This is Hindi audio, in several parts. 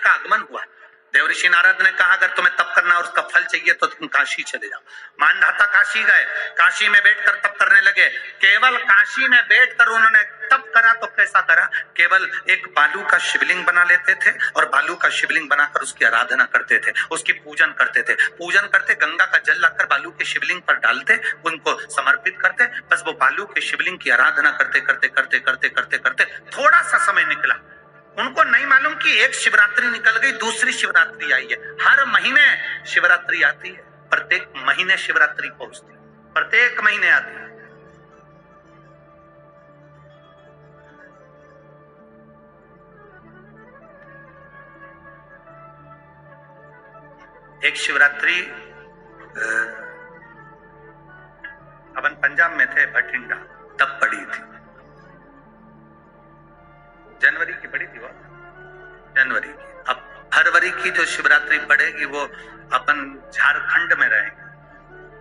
का आगमन हुआ। देवऋषि नारद ने कहा अगर तुम्हें तप करना और उसका फल चाहिए तो तुम काशी चले जाओ। मानधाता काशी गए, काशी में बैठकर तप करने लगे। केवल काशी में बैठकर उन्होंने तप करा तो कैसा करा, केवल एक बालू का शिवलिंग बना लेते थे और बालू का शिवलिंग बनाकर उसकी आराधना करते थे, उसकी पूजन करते थे। पूजन करते, गंगा का जल लाकर बालू के शिवलिंग पर डालते, उनको समर्पित करते, बस वो बालू के शिवलिंग की आराधना करते करते करते करते करते करते थोड़ा सा समय निकला। उनको नहीं मालूम कि एक शिवरात्रि निकल गई, दूसरी शिवरात्रि आई है। हर महीने शिवरात्रि आती है, प्रत्येक महीने शिवरात्रि पहुंचती है, प्रत्येक महीने आती है। एक शिवरात्रि अपन पंजाब में थे, भटिंडा, तब पड़ी थी, जनवरी की पड़ी थी वो, जनवरी की। अब फरवरी की जो शिवरात्रि पड़ेगी वो अपन झारखंड में रहेंगे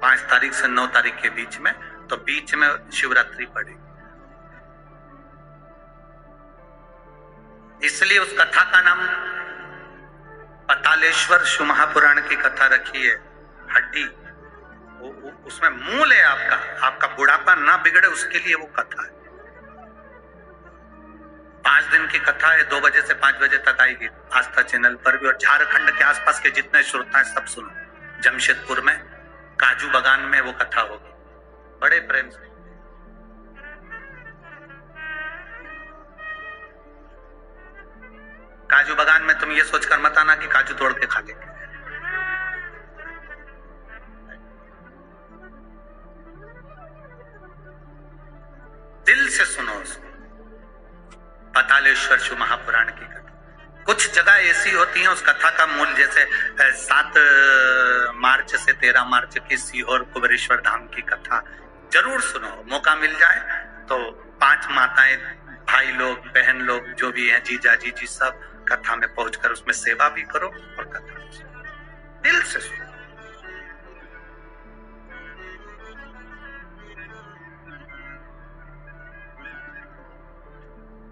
5 तारीख से 9 तारीख के बीच में, तो बीच में शिवरात्रि पड़ेगी। इसलिए उस कथा का नाम पतालेश्वर शिव महापुराण की कथा रखी है। हड्डी उसमें मूल है, आपका बुढ़ापा ना बिगड़े उसके लिए वो कथा है। 5 दिन की कथा है, 2 बजे से 5 बजे तक आएगी आस्था चैनल पर भी। और झारखंड के आसपास के जितने श्रोता हैं सब सुनो। जमशेदपुर में काजू बागान में वो कथा होगी, बड़े प्रेम से। काजू बागान में तुम ये सोचकर मत आना कि काजू तोड़ के खा लेंगे। दिल से सुनो उसको। पतालेश्वर शिव महापुराण की कथा। कुछ जगह ऐसी होती हैं, उस कथा का मूल, जैसे 7 मार्च से 13 मार्च की सीहोर कुबेरेश्वर धाम की कथा जरूर सुनो, मौका मिल जाए तो। 5 माताएं, भाई लोग, बहन लोग जो भी हैं, जीजा जीजी, सब कथा में पहुंचकर उसमें सेवा भी करो और कथा भी सुनो, दिल से सुनो।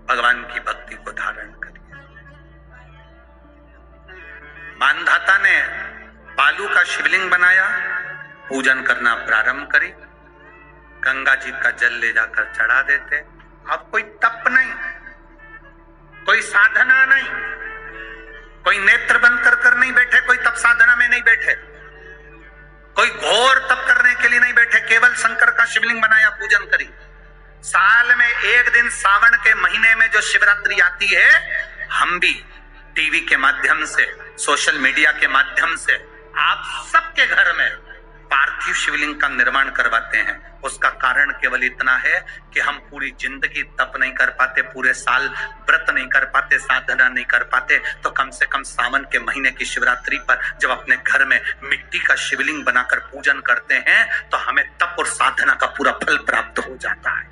भगवान की भक्ति को धारण करिए। मानधाता ने बालू का शिवलिंग बनाया, पूजन करना प्रारंभ करी, गंगा जी का जल ले जाकर चढ़ा देते। अब कोई तप नहीं, कोई साधना नहीं, कोई नेत्र बंद कर नहीं बैठे, कोई तप साधना में नहीं बैठे, कोई घोर तप करने के लिए नहीं बैठे, केवल शंकर का शिवलिंग बनाया, पूजन करी। साल में एक दिन सावन के महीने में जो शिवरात्रि आती है, हम भी टीवी के माध्यम से, सोशल मीडिया के माध्यम से आप सबके घर में पार्थिव शिवलिंग का निर्माण करवाते हैं। उसका कारण केवल इतना है कि हम पूरी जिंदगी तप नहीं कर पाते, पूरे साल व्रत नहीं कर पाते, साधना नहीं कर पाते, तो कम से कम सावन के महीने की शिवरात्रि पर जब अपने घर में मिट्टी का शिवलिंग बनाकर पूजन करते हैं तो हमें तप और साधना का पूरा फल प्राप्त हो जाता है।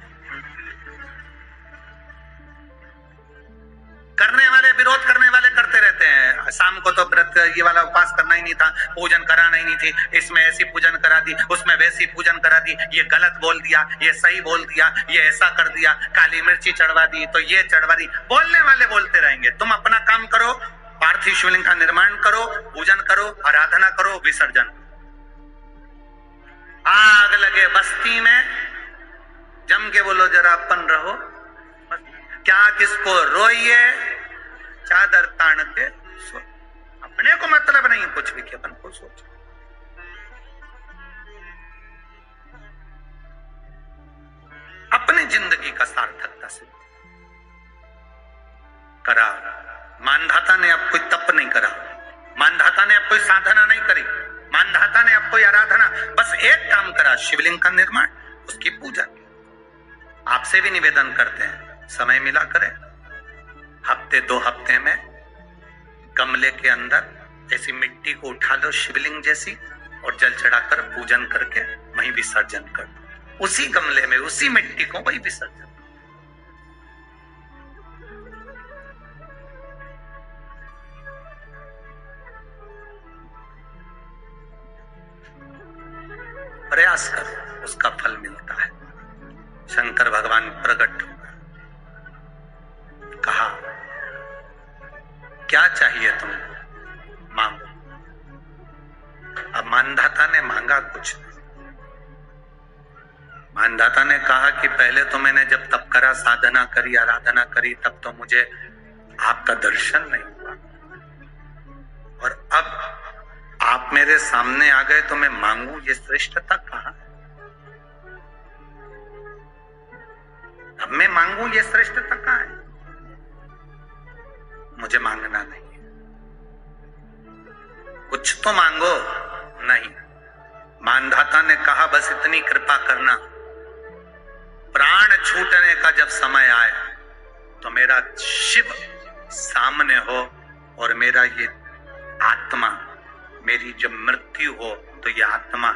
करने वाले, विरोध करने वाले करते रहते हैं। शाम को तो व्रत ये वाला उपवास करना ही नहीं था, पूजन कराना ही नहीं थी, इसमें ऐसी पूजन करा दी, उसमें वैसी पूजन करा दी, ये गलत बोल दिया, ये सही बोल दिया, ये ऐसा कर दिया, काली मिर्ची चढ़वा दी तो ये चढ़वा दी। बोलने वाले बोलते रहेंगे, तुम अपना काम करो, पार्थिव शिवलिंग का निर्माण करो, पूजन करो, आराधना करो, विसर्जन। आग लगे बस्ती में, जम के बोलो जरा अपन रहो, क्या किसको रोइए, चादर तान के सो। अपने को मतलब नहीं कुछ भी कि अपन को सोच। अपनी जिंदगी का सार्थकता से करा। मानधाता ने अब कोई तप नहीं करा, मानधाता ने अब कोई साधना नहीं करी, मानधाता ने अब कोई आराधना, बस एक काम करा, शिवलिंग का निर्माण, उसकी पूजा। आपसे भी निवेदन करते हैं, समय मिला करें, हफ्ते 2 हफ्ते में गमले के अंदर ऐसी मिट्टी को उठा लो शिवलिंग जैसी और जल चढ़ाकर पूजन करके वहीं विसर्जन कर दो। उसी गमले में, उसी मिट्टी को वहीं विसर्जन। प्रयास करो, उसका फल मिलता है। शंकर भगवान प्रकट हुआ, कहा क्या चाहिए तुम मांगो। अब मानधाता ने मांगा कुछ नहीं। मानधाता ने कहा कि पहले तो मैंने जब तप करा, साधना करी, आराधना करी, तब तो मुझे आपका दर्शन नहीं हुआ, और अब आप मेरे सामने आ गए तो मैं मांगू, ये श्रेष्ठता कहाँ है? अब मैं मांगू, ये श्रेष्ठता कहाँ है? मुझे मांगना नहीं है। कुछ तो मांगो। नहीं, मानधाता ने कहा बस इतनी कृपा करना, प्राण छूटने का जब समय आए तो मेरा शिव सामने हो और मेरा ये आत्मा, मेरी जब मृत्यु हो तो ये आत्मा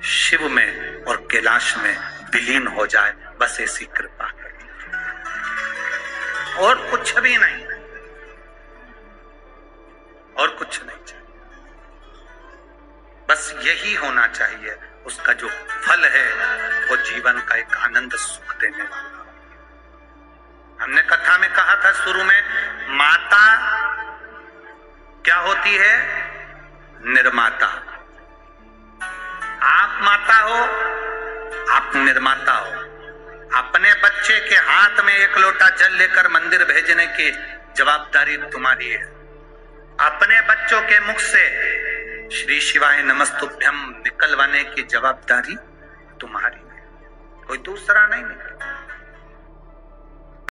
शिव में और कैलाश में विलीन हो जाए, बस ऐसी कृपा करनी, और कुछ भी नहीं, और कुछ नहीं चाहिए। बस यही होना चाहिए। उसका जो फल है वो जीवन का एक आनंद सुख देने वाला। हमने कथा में कहा था शुरू में, माता क्या होती है? निर्माता। आप माता हो, आप निर्माता हो। अपने बच्चे के हाथ में एक लोटा जल लेकर मंदिर भेजने की जवाबदारी तुम्हारी है। अपने बच्चों के मुख से श्री शिवाय नमस्तुभ्यम निकलवाने की जवाबदारी तुम्हारी है, कोई दूसरा नहीं निकल।